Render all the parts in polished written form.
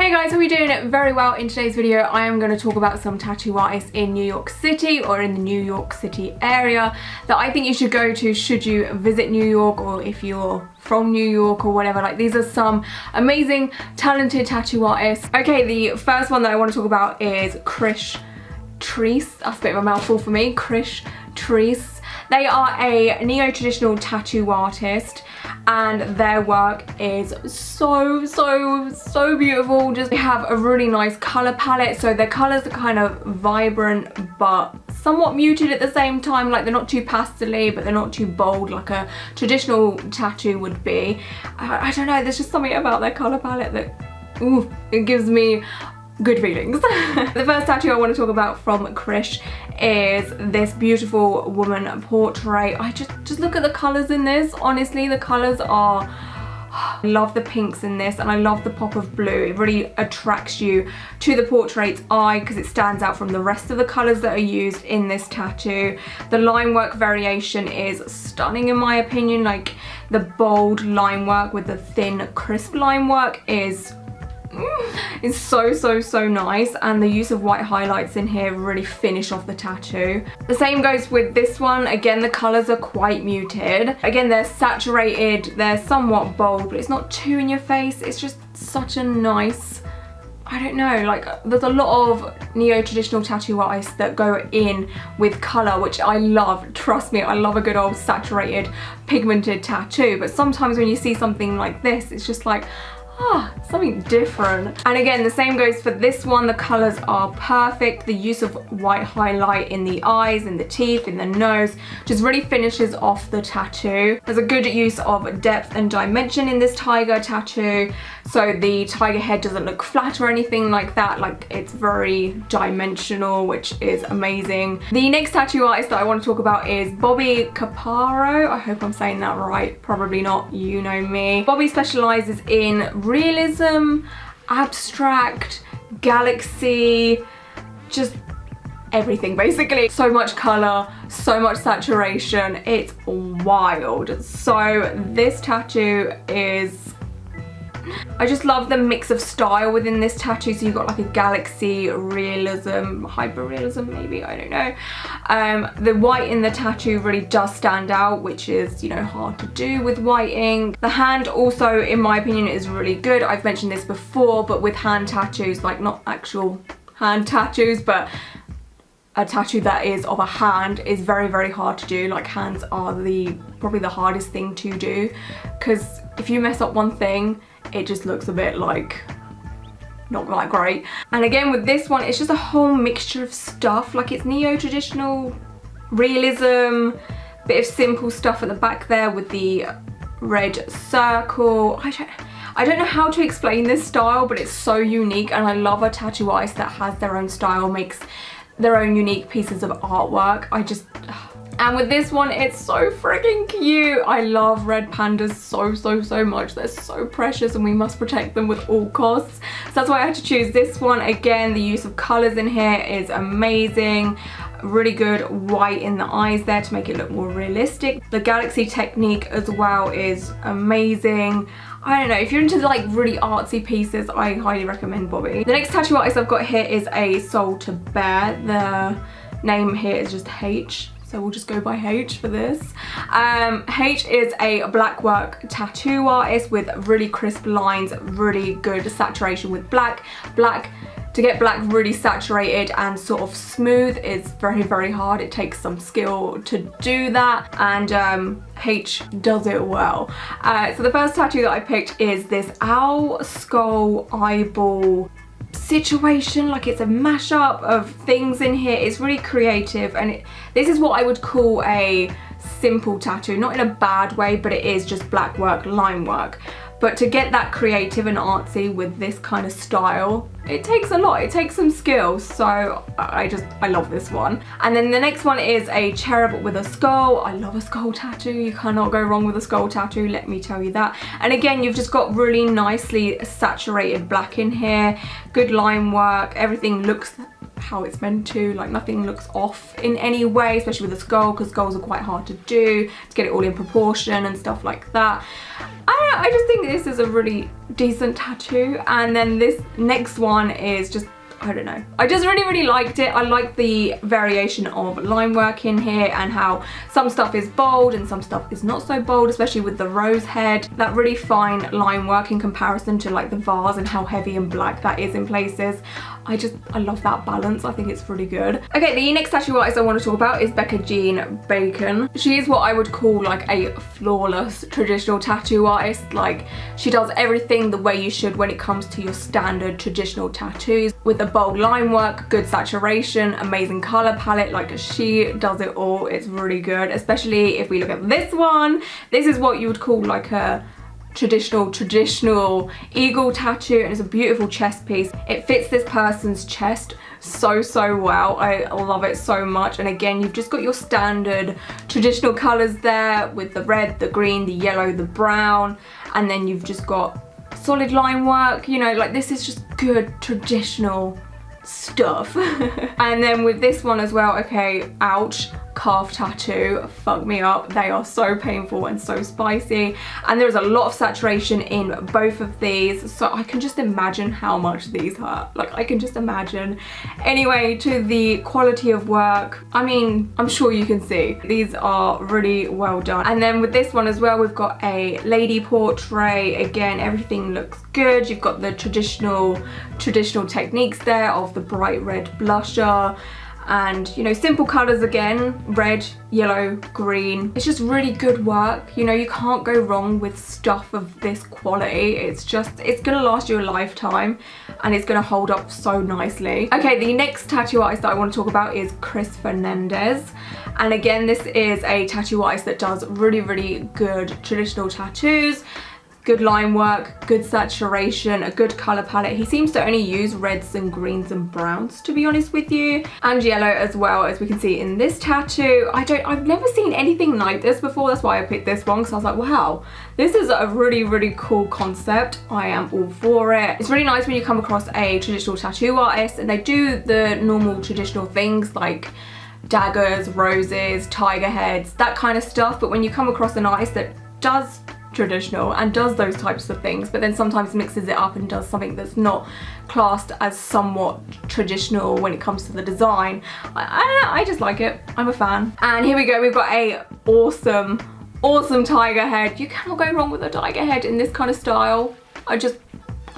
Hey guys, how are we doing? Very well. In today's video I am going to talk about some tattoo artists in New York City or in the New York City area that I think you should go to should you visit New York, or if you're from New York or whatever. Like, these are some amazing talented tattoo artists. Okay, the first one that I want to talk about is Krish Trees. That's a bit of a mouthful for me. Krish Trees. They are a neo-traditional tattoo artist and their work is so beautiful. Just, they have a really nice color palette, so their colors are kind of vibrant but somewhat muted at the same time. Like, they're not too pastel-y but they're not too bold like a traditional tattoo would be. I don't know, there's just something about their color palette that, ooh, it gives me good feelings. The first tattoo I want to talk about from Krish is this beautiful woman portrait. I just look at the colours in this. Honestly, the colours are, I love the pinks in this and I love the pop of blue. It really attracts you to the portrait's eye because it stands out from the rest of the colours that are used in this tattoo. The line work variation is stunning in my opinion. Like, the bold line work with the thin crisp line work is so nice, and the use of white highlights in here really finish off the tattoo. The same goes with this one. Again, the colours are quite muted. Again, they're saturated, they're somewhat bold, but it's not too in your face. It's just such a nice, I don't know, like, there's a lot of neo-traditional tattoo artists that go in with colour, which I love. Trust me, I love a good old saturated pigmented tattoo, but sometimes when you see something like this, it's just like, something different. And again, the same goes for this one. The colours are perfect. The use of white highlight in the eyes, in the teeth, in the nose just really finishes off the tattoo. There's a good use of depth and dimension in this tiger tattoo, so the tiger head doesn't look flat or anything like that. Like, it's very dimensional, which is amazing. The next tattoo artist that I want to talk about is Bobby Caparo. I hope I'm saying that right. Probably not, you know me. Bobby specialises in realism, abstract, galaxy, just everything basically. So much color, so much saturation, it's wild. So this tattoo is, I just love the mix of style within this tattoo. So you've got like a galaxy, realism, hyper-realism maybe, I don't know. The white in the tattoo really does stand out, which is, you know, hard to do with white ink. The hand also, in my opinion, is really good. I've mentioned this before, but with hand tattoos, like not actual hand tattoos, but a tattoo that is of a hand is very hard to do. Like, hands are probably the hardest thing to do, because if you mess up one thing, it just looks a bit like not that great. And again with this one, it's just a whole mixture of stuff. Like, it's neo-traditional realism, bit of simple stuff at the back there with the red circle. I don't know how to explain this style, but it's so unique, and I love a tattoo artist that has their own style, makes their own unique pieces of artwork. And with this one, it's so freaking cute. I love red pandas so much. They're so precious and we must protect them with all costs. So that's why I had to choose this one. Again, the use of colors in here is amazing. Really good white in the eyes there to make it look more realistic. The galaxy technique as well is amazing. I don't know, if you're into like really artsy pieces, I highly recommend Bobby. The next tattoo artist I've got here is a soul to bear. The name here is just Haitch, so we'll just go by Haitch for this. Haitch is a black work tattoo artist with really crisp lines, really good saturation with black. To get black really saturated and sort of smooth is very hard. It takes some skill to do that, and Haitch does it well. So the first tattoo that I picked is this owl skull eyeball situation. Like, it's a mashup of things in here. It's really creative, and this is what I would call a simple tattoo, not in a bad way, but it is just black work, line work. But to get that creative and artsy with this kind of style, it takes a lot, it takes some skill. So I love this one. And then the next one is a cherub with a skull. I love a skull tattoo. You cannot go wrong with a skull tattoo, let me tell you that. And again, you've just got really nicely saturated black in here, good line work, everything looks how it's meant to, like nothing looks off in any way, especially with a skull, because skulls are quite hard to do, to get it all in proportion and stuff like that. I just think this is a really decent tattoo. And then this next one is just, I don't know, I just really liked it. I like the variation of line work in here and how some stuff is bold and some stuff is not so bold, especially with the rose head. That really fine line work in comparison to like the vase and how heavy and black that is in places. I love that balance. I think it's really good. Okay, the next tattoo artist I want to talk about is Becca Bacon. She is what I would call like a flawless traditional tattoo artist. Like, she does everything the way you should when it comes to your standard traditional tattoos, with the bold line work, good saturation, amazing color palette. Like, she does it all. It's really good, especially if we look at this one. This is what you would call like a traditional eagle tattoo, and it's a beautiful chest piece. It fits this person's chest so well. I love it so much. And again, you've just got your standard traditional colors there with the red, the green, the yellow, the brown, and then you've just got solid line work. You know, like, this is just good traditional stuff. And then with this one as well, okay, ouch, calf tattoo, fuck me up. They are so painful and so spicy, and there's a lot of saturation in both of these, so I can just imagine how much these hurt. Like, I can just imagine. Anyway, to the quality of work, I mean, I'm sure you can see these are really well done. And then with this one as well, we've got a lady portrait. Again, everything looks good. You've got the traditional techniques there of the bright red blusher, and you know, simple colors again, red, yellow, green. It's just really good work. You know, you can't go wrong with stuff of this quality. It's gonna last you a lifetime, and it's gonna hold up so nicely. Okay, the next tattoo artist that I want to talk about is Krish Fernandez. And again, this is a tattoo artist that does really good traditional tattoos. Good line work, good saturation, a good color palette. He seems to only use reds and greens and browns, to be honest with you, and yellow as well, as we can see in this tattoo. I've never seen anything like this before. That's why I picked this one, because I was like, wow, this is a really cool concept. I am all for it. It's really nice when you come across a traditional tattoo artist and they do the normal traditional things like daggers, roses, tiger heads, that kind of stuff. But when you come across an artist that does traditional and does those types of things, but then sometimes mixes it up and does something that's not classed as somewhat traditional when it comes to the design, I just like it. I'm a fan. And here we go, we've got a awesome tiger head. You cannot go wrong with a tiger head in this kind of style. I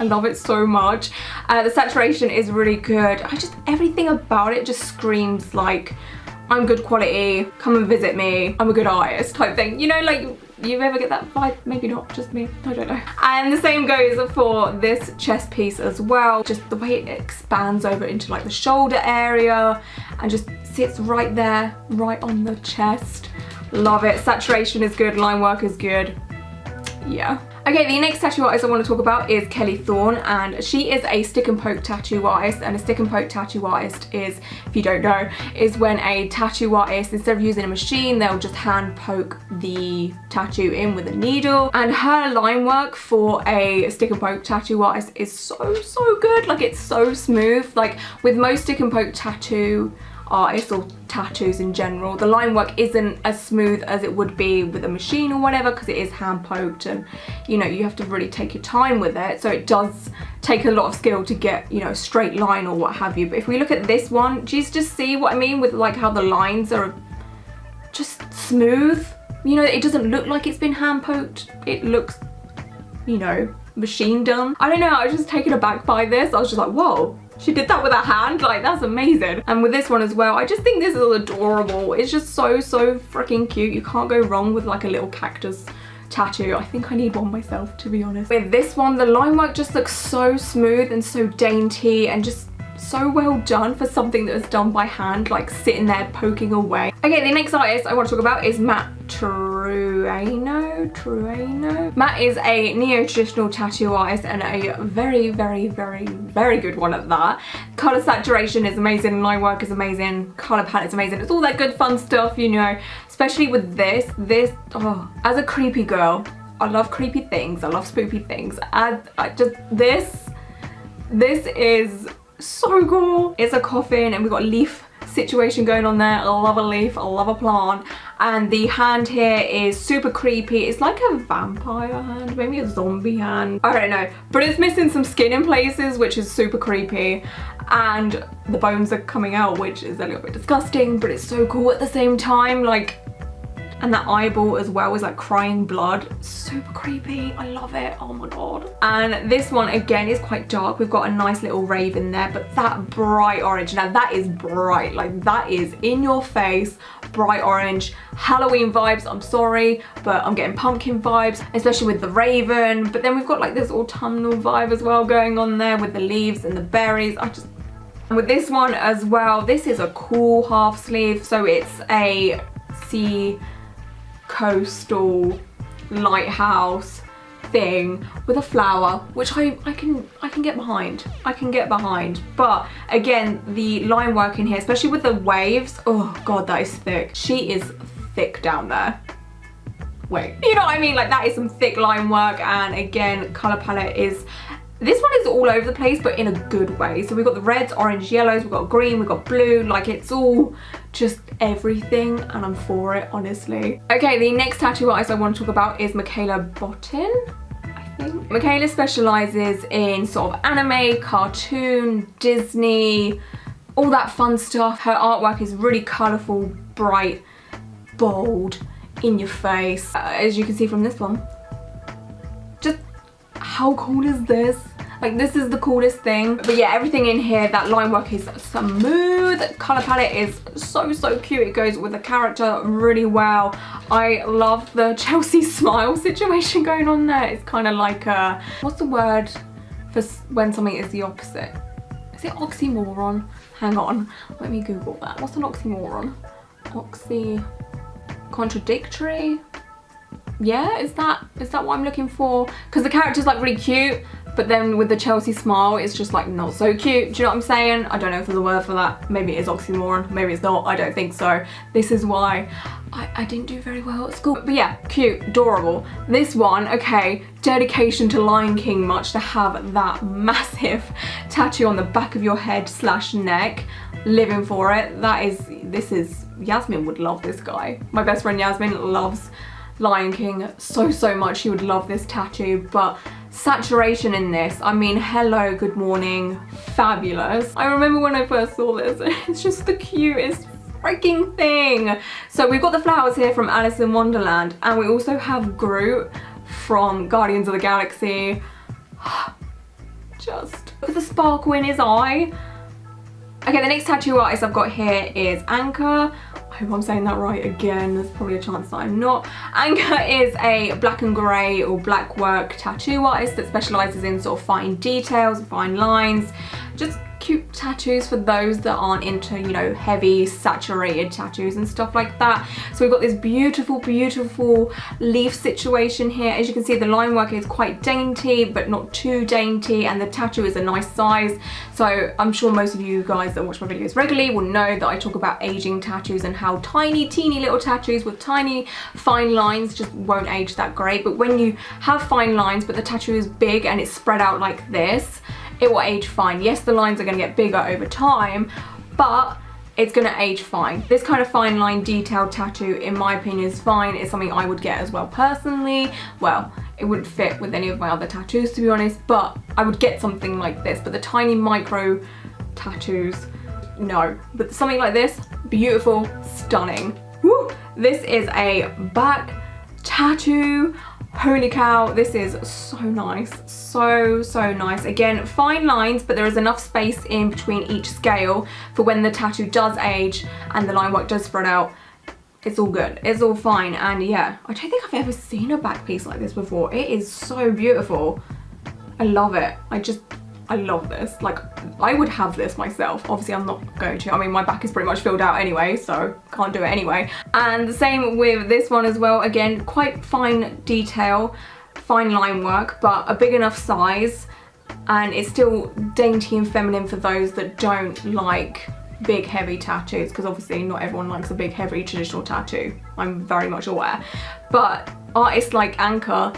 love it so much. The saturation is really good. Everything about it just screams like, I'm good quality, come and visit me, I'm a good artist type thing. You know, like, you ever get that vibe? Maybe not, just me, I don't know. And the same goes for this chest piece as well. Just the way it expands over into like the shoulder area and just sits right there, right on the chest. Love it. Saturation is good, line work is good. Yeah. Okay, the next tattoo artist I want to talk about is Kelly Thorne, and she is a stick and poke tattoo artist. And a stick and poke tattoo artist is, if you don't know, is when a tattoo artist, instead of using a machine, they'll just hand poke the tattoo in with a needle. And her line work for a stick and poke tattoo artist is so good. Like, it's so smooth. Like, with most stick and poke tattoo artists or tattoos in general, the line work isn't as smooth as it would be with a machine or whatever, because it is hand poked and, you know, you have to really take your time with it. So it does take a lot of skill to get, you know, a straight line or what have you. But if we look at this one, do you just see what I mean with like how the lines are just smooth? You know, it doesn't look like it's been hand poked. It looks, you know, machine done. I don't know, I was just taken aback by this. I was just like, whoa, she did that with her hand, like, that's amazing. And with this one as well, I just think this is adorable. It's just so freaking cute. You can't go wrong with like a little cactus tattoo. I think I need one myself, to be honest. With this one, the line work just looks so smooth and so dainty and just so well done for something that was done by hand, like sitting there poking away. Okay, the next artist I want to talk about is Matt Trueno. Matt is a neo-traditional tattoo artist and a very good one at that. Color saturation is amazing, line work is amazing, color palette is amazing. It's all that good fun stuff, you know, especially with this, oh, as a creepy girl, I love creepy things, I love spooky things. This is So cool. It's a coffin and we've got a leaf situation going on there. I love a leaf, I love a plant. And the hand here is super creepy. It's like a vampire hand, maybe a zombie hand. I don't know, but it's missing some skin in places, which is super creepy. And the bones are coming out, which is a little bit disgusting, but it's so cool at the same time. Like, and that eyeball as well is like crying blood. Super creepy. I love it. Oh my god. And this one again is quite dark. We've got a nice little raven there, but that bright orange, now that is bright. Like, that is in your face, bright orange, Halloween vibes. I'm sorry, but I'm getting pumpkin vibes, especially with the raven. But then we've got like this autumnal vibe as well going on there with the leaves and the berries. And with this one as well, this is a cool half sleeve. So it's a sea coastal lighthouse thing with a flower, which I can get behind. I can get behind. But again, the line work in here, especially with the waves, oh god, that is thick. She is thick down there. Wait, you know what I mean? Like, that is some thick line work. And again, color palette is, this one is all over the place, but in a good way. So we've got the reds, orange, yellows, we've got green, we've got blue, like it's all just everything, and I'm for it, honestly. Okay, the next tattoo artist I want to talk about is Mikayla Baktun, I think. Mikayla specializes in sort of anime, cartoon, Disney, all that fun stuff. Her artwork is really colorful, bright, bold, in your face. As you can see from this one. Just how cool is this? Like, this is the coolest thing. But yeah, everything in here, that line work is smooth. Color palette is so cute. It goes with the character really well. I love the Chelsea smile situation going on there. It's kind of like a, what's the word for when something is the opposite? Is it oxymoron? Hang on, let me Google that. What's an oxymoron? Contradictory? Yeah, is that what I'm looking for? Because the character's like really cute, but then with the Chelsea smile, it's just like not so cute. Do you know what I'm saying? I don't know if there's a word for that. Maybe it is oxymoron, maybe it's not. I don't think so. This is why I didn't do very well at school. But yeah, cute, adorable. This one, okay, dedication to Lion King much to have that massive tattoo on the back of your head / neck. Living for it. This is, Yasmin would love this guy. My best friend Yasmin loves Lion King so much. She would love this tattoo. But saturation in this, I mean, hello, good morning, fabulous. I remember when I first saw this, it's just the cutest freaking thing. So we've got the flowers here from Alice in Wonderland, and we also have Groot from Guardians of the Galaxy. Just look at the sparkle in his eye. Okay, the next tattoo artist I've got here is Anchor. I hope I'm saying that right again. There's probably a chance that I'm not. Anchor is a black and grey or black work tattoo artist that specialises in sort of fine details, fine lines, just cute tattoos for those that aren't into, you know, heavy saturated tattoos and stuff like that. So we've got this beautiful leaf situation here. As you can see, the line work is quite dainty but not too dainty, and the tattoo is a nice size. So I'm sure most of you guys that watch my videos regularly will know that I talk about aging tattoos and how tiny, teeny little tattoos with tiny fine lines just won't age that great. But when you have fine lines but the tattoo is big and it's spread out like this, it will age fine. Yes, the lines are going to get bigger over time, but it's going to age fine. This kind of fine line detailed tattoo, in my opinion, is fine. It's something I would get as well personally. Well, it wouldn't fit with any of my other tattoos, to be honest, but I would get something like this. But the tiny micro tattoos, no. But something like this, beautiful, stunning. Woo! This is a back tattoo. Holy cow, this is so nice. So nice. Again, fine lines, but there is enough space in between each scale for when the tattoo does age and the line work does spread out. It's all good. It's all fine. And yeah, I don't think I've ever seen a back piece like this before. It is so beautiful. I love it. I love this. Like, I would have this myself. Obviously, I'm not going to. I mean, my back is pretty much filled out anyway, so can't do it anyway. And the same with this one as well. Again, quite fine detail, fine line work, but a big enough size. And it's still dainty and feminine for those that don't like big, heavy tattoos, because obviously not everyone likes a big, heavy, traditional tattoo. I'm very much aware. But artists like Anchor,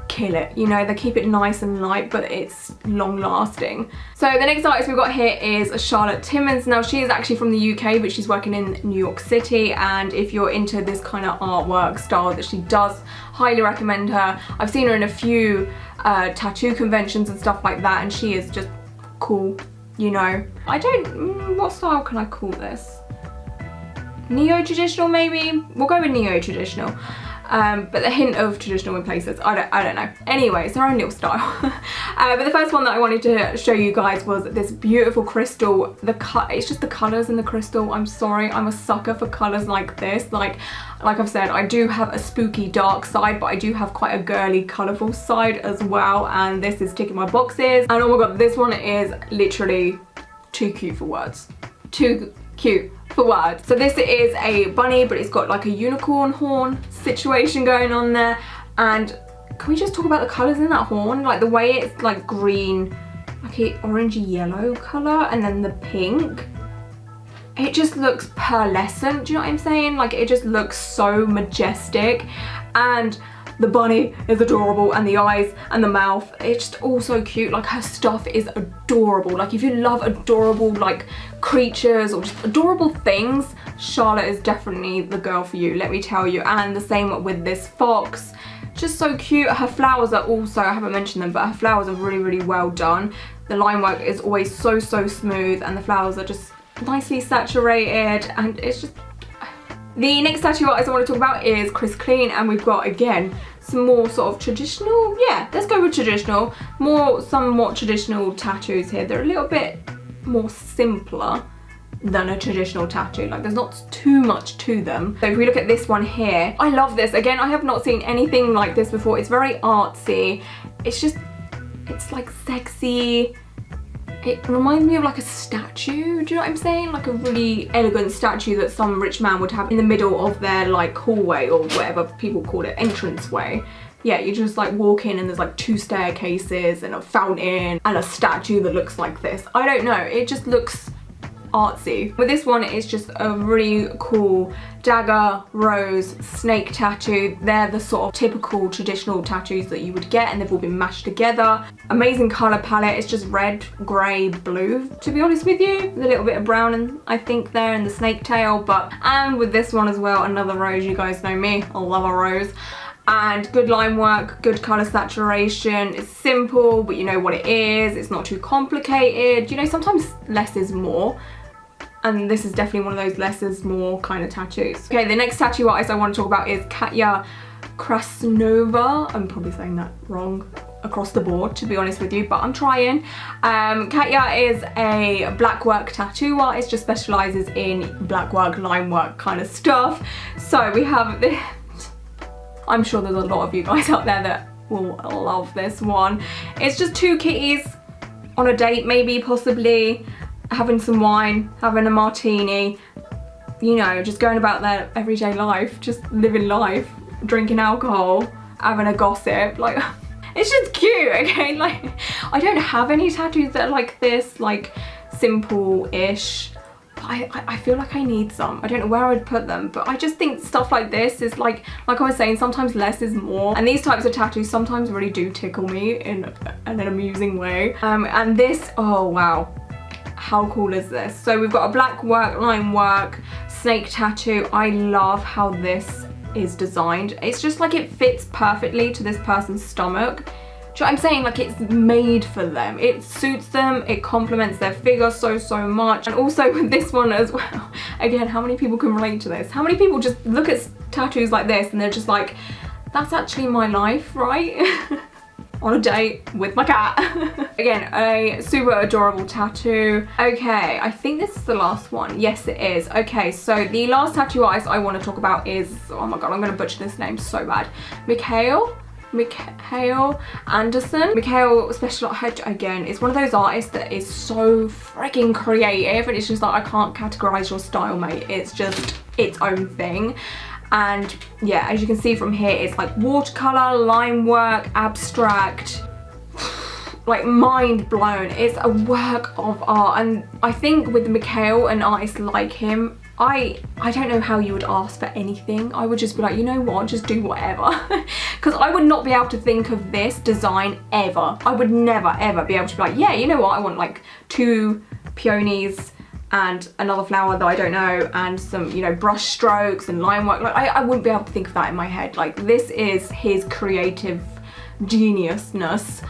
kill it, you know, they keep it nice and light, but it's long lasting. So the next artist we've got here is Charlotte Timmins. Now she is actually from the UK, but she's working in New York City, and if you're into this kind of artwork style that she does, highly recommend her. I've seen her in a few tattoo conventions and stuff like that, and she is just cool, you know. I don't, what style can I call this? Neo-traditional maybe? We'll go with neo-traditional. But the hint of traditional in places, I don't know. Anyway, it's her own little style. But the first one that I wanted to show you guys was this beautiful crystal. It's just the colours in the crystal. I'm sorry, I'm a sucker for colours like this. Like I've said, I do have a spooky dark side, but I do have quite a girly, colourful side as well. And this is ticking my boxes. And oh my god, this one is literally too cute for words. Too cute for words. So this is a bunny, but it's got like a unicorn horn situation going on there. And can we just talk about the colours in that horn? Like the way it's like green, like a orangey yellow colour, and then the pink. It just looks pearlescent, do you know what I'm saying? Like it just looks so majestic. And the bunny is adorable, and the eyes and the mouth, it's just all so cute. Like her stuff is adorable. Like if you love adorable like creatures or just adorable things, Charlotte is definitely the girl for you, let me tell you. And the same with this fox, just so cute. Her flowers are also, I haven't mentioned them, but her flowers are really, really well done. The line work is always so smooth, and the flowers are just nicely saturated, and it's just... The next tattoo artist I want to talk about is Chris Clean, and we've got, again, some more sort of traditional, yeah, let's go with traditional, more somewhat traditional tattoos here. They're a little bit more simpler than a traditional tattoo, like there's not too much to them. So if we look at this one here, I love this. Again, I have not seen anything like this before. It's very artsy. It's just, it's like sexy. It reminds me of like a statue, do you know what I'm saying? Like a really elegant statue that some rich man would have in the middle of their like hallway, or whatever people call it, entranceway. Yeah, you just like walk in and there's like 2 staircases and a fountain and a statue that looks like this. I don't know, it just looks artsy. With this one, it's just a really cool dagger, rose, snake tattoo. They're the sort of typical traditional tattoos that you would get, and they've all been mashed together. Amazing colour palette. It's just red, grey, blue, to be honest with you. With a little bit of brown, and I think there in the snake tail. And with this one as well, another rose. You guys know me, I love a rose. And good line work, good colour saturation. It's simple, but you know what it is. It's not too complicated. You know, sometimes less is more. And this is definitely one of those less is more kind of tattoos. Okay, the next tattoo artist I want to talk about is Katja Krasnova. I'm probably saying that wrong across the board, to be honest with you, but I'm trying. Katja is a black work tattoo artist, just specialises in black work, line work kind of stuff. So we have this. I'm sure there's a lot of you guys out there that will love this one. It's just 2 kitties on a date, maybe, possibly, having some wine, having a martini, you know, just going about their everyday life, just living life, drinking alcohol, having a gossip, like, it's just cute, okay? Like, I don't have any tattoos that are like this, like, simple-ish. I feel like I need some. I don't know where I would put them, but I just think stuff like this is like I was saying, sometimes less is more. And these types of tattoos sometimes really do tickle me in an amusing way. And this, oh wow, how cool is this? So we've got a black work, line work, snake tattoo. I love how this is designed. It's just like it fits perfectly to this person's stomach. Do you know what I'm saying? Like, it's made for them. It suits them, it complements their figure so much. And also with this one as well, again, how many people can relate to this? How many people just look at tattoos like this and they're just like, that's actually my life, right? On a date with my cat. Again, a super adorable tattoo. Okay, I think this is the last one. Yes, it is. Okay, so the last tattoo artist I want to talk about is, oh my god, I'm going to butcher this name so bad. Mikayla Anderson. Mikayla special Haitch, again, is one of those artists that is so freaking creative, and it's just like, I can't categorize your style, mate. It's just its own thing. And yeah, as you can see from here, it's like watercolor, line work, abstract, like mind blown. It's a work of art, and I think with Mikayla, an artist like him, I don't know how you would ask for anything. I would just be like, you know what, just do whatever. Because I would not be able to think of this design ever. I would never ever be able to be like, yeah, you know what, I want like 2 peonies and another flower that I don't know, and some, you know, brush strokes and line work. Like I wouldn't be able to think of that in my head. Like, this is his creative geniusness.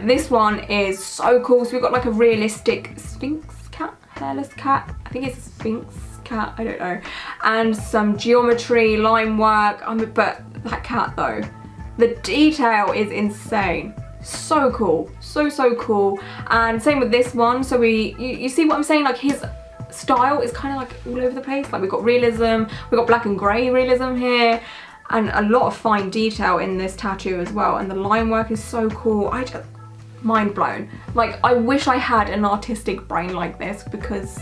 This one is so cool. So we've got like a realistic sphinx cat, hairless cat. I think it's a sphinx cat, I don't know. And some geometry, line work. But that cat though, the detail is insane. So cool, so cool. And same with this one. So you see what I'm saying? Like, his style is kind of like all over the place. Like, we've got realism, we've got black and grey realism here, and a lot of fine detail in this tattoo as well. And the line work is so cool. I just, mind blown. Like, I wish I had an artistic brain like this, because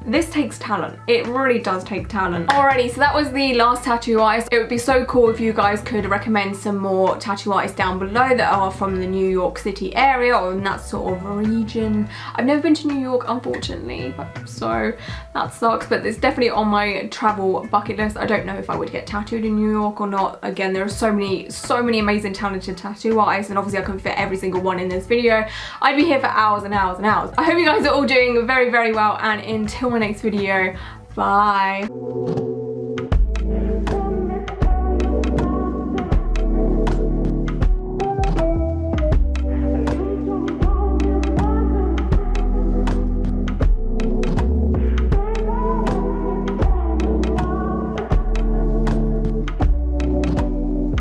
this takes talent. It really does take talent. Alrighty, so that was the last tattoo artist. It would be so cool if you guys could recommend some more tattoo artists down below that are from the New York City area or in that sort of region. I've never been to New York, unfortunately, so that sucks, but it's definitely on my travel bucket list. I don't know if I would get tattooed in New York or not. Again, there are so many amazing talented tattoo artists, and obviously I couldn't fit every single one in this video. I'd be here for hours and hours and hours. I hope you guys are all doing very, very well, and until my next video, bye.